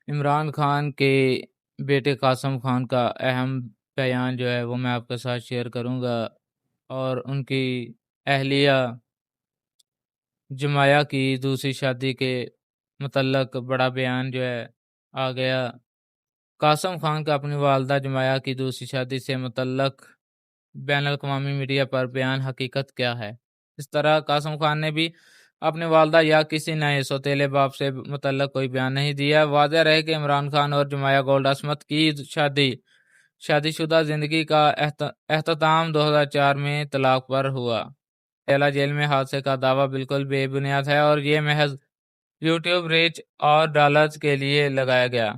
عمران خان کے بیٹے قاسم خان کا اہم بیان جو ہے وہ میں آپ کے ساتھ شیئر کروں گا، اور ان کی اہلیہ جمایہ کی دوسری شادی کے متعلق بڑا بیان جو ہے آ گیا۔ قاسم خان کا اپنی والدہ جمایہ کی دوسری شادی سے متعلق بین الاقوامی میڈیا پر بیان حقیقت کیا ہے؟ اس طرح قاسم خان نے بھی اپنی والدہ یا کسی نئے سوتیلے باپ سے متعلق کوئی بیان نہیں دیا۔ واضح رہے کہ عمران خان اور جمایہ گولڈ عصمت کی شادی شدہ زندگی کا اختتام 2004 میں طلاق پر ہوا۔ پٹیالہ جیل میں حادثے کا دعویٰ بالکل بے بنیاد ہے اور یہ محض یوٹیوب ریچ اور ڈالرز کے لیے لگایا گیا۔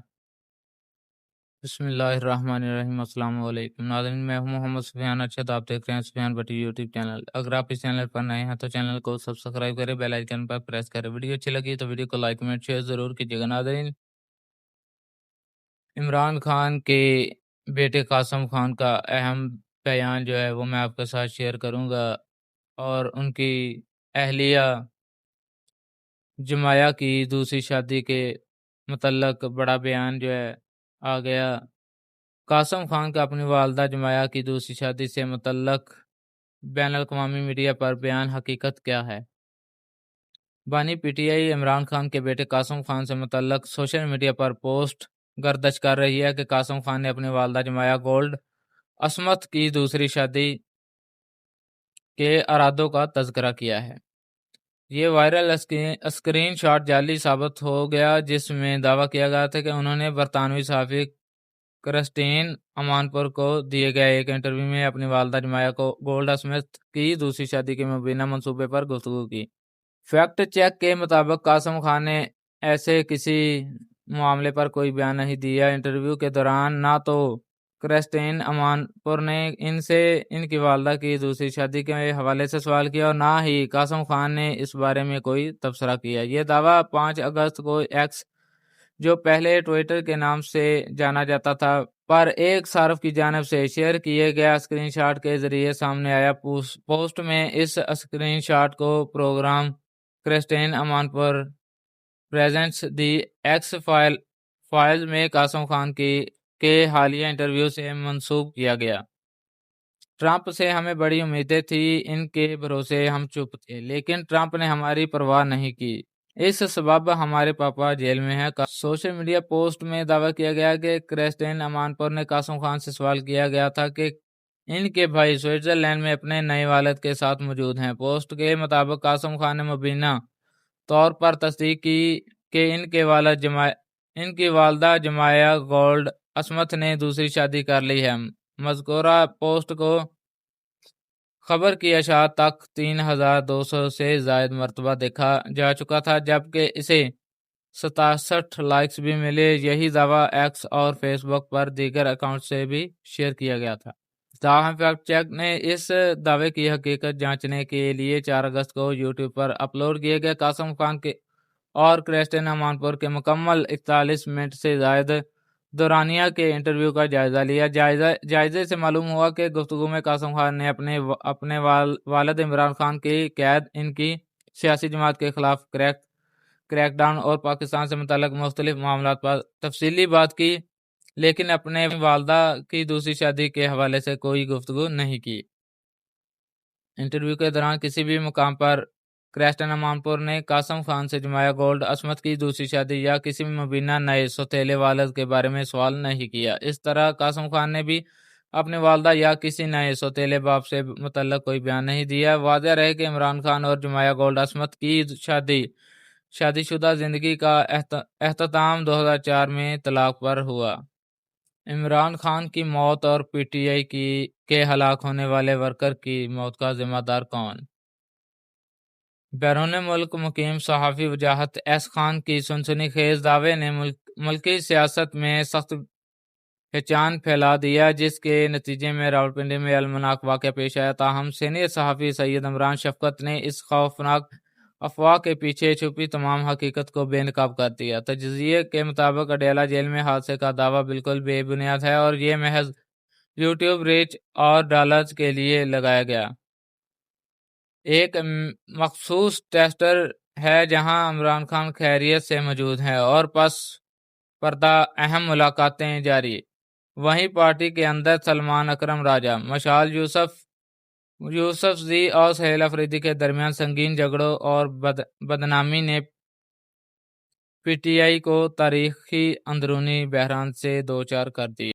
بسم اللہ الرحمن الرحیم۔ السلام علیکم ناظرین، میں ہوں محمد سفیان ارشد، آپ دیکھ رہے ہیں سفیان بٹی یوٹیوب چینل۔ اگر آپ اس چینل پر نئے ہیں تو چینل کو سبسکرائب کریں، بیل آئیکن پر پریس کریں۔ ویڈیو اچھی لگی تو ویڈیو کو لائک کمنٹ شیئر ضرور کیجیے گا۔ ناظرین، عمران خان کے بیٹے قاسم خان کا اہم بیان جو ہے وہ میں آپ کے ساتھ شیئر کروں گا، اور ان کی اہلیہ جمایہ کی دوسری شادی کے متعلق بڑا بیان جو ہے آ گیا۔ قاسم خان کا اپنی والدہ جمایہ کی دوسری شادی سے متعلق بین الاقوامی میڈیا پر بیان حقیقت کیا ہے؟ بانی P T I Imran Khan کے بیٹے قاسم خان سے متعلق سوشل میڈیا پر پوسٹ گردش کر رہی ہے کہ قاسم خان نے اپنی والدہ جمایہ گولڈ عصمت کی دوسری شادی کے ارادوں کا تذکرہ کیا ہے۔ یہ وائرل اسکرین شاٹ جعلی ثابت ہو گیا، جس میں دعویٰ کیا گیا تھا کہ انہوں نے برطانوی صحافی کرسٹین امانپور کو دیے گئے ایک انٹرویو میں اپنی والدہ جمایہ گولڈ عصمت کی دوسری شادی کے مبینہ منصوبے پر گفتگو کی۔ فیکٹ چیک کے مطابق قاسم خان نے ایسے کسی معاملے پر کوئی بیان نہیں دیا۔ انٹرویو کے دوران نہ تو کرسٹین امانپور نے ان سے ان کی والدہ کی دوسری شادی کے حوالے سے سوال کیا، اور نہ ہی قاسم خان نے اس بارے میں کوئی تبصرہ کیا۔ یہ دعویٰ 5 اگست کو ایکس، جو پہلے ٹویٹر کے نام سے جانا جاتا تھا، پر ایک صارف کی جانب سے شیئر کیے گیا اسکرین شاٹ کے ذریعے سامنے آیا۔ پوسٹ میں اس اسکرین شاٹ کو پروگرام کرسٹین امانپور پریزنٹس دی ایکس فائل میں قاسم خان کے حالیہ انٹرویو سے منسوب کیا گیا۔ ٹرمپ سے ہمیں بڑی امیدیں تھیں، ان کے بھروسے ہم چپ تھے، لیکن ٹرمپ نے ہماری پرواہ نہیں کی، اس سبب ہمارے پاپا جیل میں ہیں۔ سوشل میڈیا پوسٹ میں دعویٰ کیا گیا کہ کرسٹین امانپور نے قاسم خان سے سوال کیا گیا تھا کہ ان کے بھائی سوئٹزرلینڈ میں اپنے نئے والد کے ساتھ موجود ہیں۔ پوسٹ کے مطابق قاسم خان نے مبینہ طور پر تصدیق کی کہ ان کی والدہ جمایہ گولڈ عصمت نے دوسری شادی کر لی ہے۔ مذکورہ پوسٹ کو خبر کی اشاعت تک 3200 سے زائد مرتبہ دیکھا جا چکا تھا، جبکہ اسے 67 لائکس بھی ملے۔ یہی دعویٰ ایکس اور فیس بک پر دیگر اکاؤنٹ سے بھی شیئر کیا گیا تھا۔ تاہم فیکٹ چیک نے اس دعوے کی حقیقت جانچنے کے لیے 4 اگست کو یوٹیوب پر اپلوڈ کیے گئے قاسم خان کے اور کرسٹین امانپور کے مکمل 41 منٹ سے زائد دورانیہ کے انٹرویو کا جائزہ لیا۔ جائزے سے معلوم ہوا کہ گفتگو میں قاسم خان نے اپنے والد عمران خان کی قید، ان کی سیاسی جماعت کے خلاف کریک ڈاؤن اور پاکستان سے متعلق مختلف معاملات پر تفصیلی بات کی، لیکن اپنے والدہ کی دوسری شادی کے حوالے سے کوئی گفتگو نہیں کی۔ انٹرویو کے دوران کسی بھی مقام پر کرسٹین امانپور نے قاسم خان سے جمایہ گولڈ عصمت کی دوسری شادی یا کسی مبینہ نئے سوتیلے والد کے بارے میں سوال نہیں کیا۔ اس طرح قاسم خان نے بھی اپنی والدہ یا کسی نئے سوتیلے باپ سے متعلق کوئی بیان نہیں دیا۔ واضح رہے کہ عمران خان اور جمایہ گولڈ عصمت کی شادی شدہ زندگی کا اختتام 2004 میں طلاق پر ہوا۔ عمران خان کی موت اور پی ٹی آئی کے ہلاک ہونے والے ورکر کی موت کا ذمہ دار کون؟ بیرون ملک مقیم صحافی وجاہت ایس خان کی سنسنی خیز دعوے نے ملکی سیاست میں سخت ہچان پھیلا دیا، جس کے نتیجے میں راولپنڈی میں المناک واقعہ پیش آیا۔ تاہم سینئر صحافی سید عمران شفقت نے اس خوفناک افواہ کے پیچھے چھپی تمام حقیقت کو بے نقاب کر دیا۔ تجزیے کے مطابق پٹیالہ جیل میں حادثے کا دعویٰ بالکل بے بنیاد ہے اور یہ محض یوٹیوب ریچ اور ڈالرز کے لیے لگایا گیا۔ ایک مخصوص ٹیسٹر ہے جہاں عمران خان خیریت سے موجود ہیں، اور پردہ اہم ملاقاتیں جاری۔ وہیں پارٹی کے اندر سلمان اکرم راجہ، مشال یوسف زی اور سہیل افریدی کے درمیان سنگین جھگڑوں اور بدنامی نے پی ٹی آئی کو تاریخی اندرونی بحران سے دوچار کر دیا۔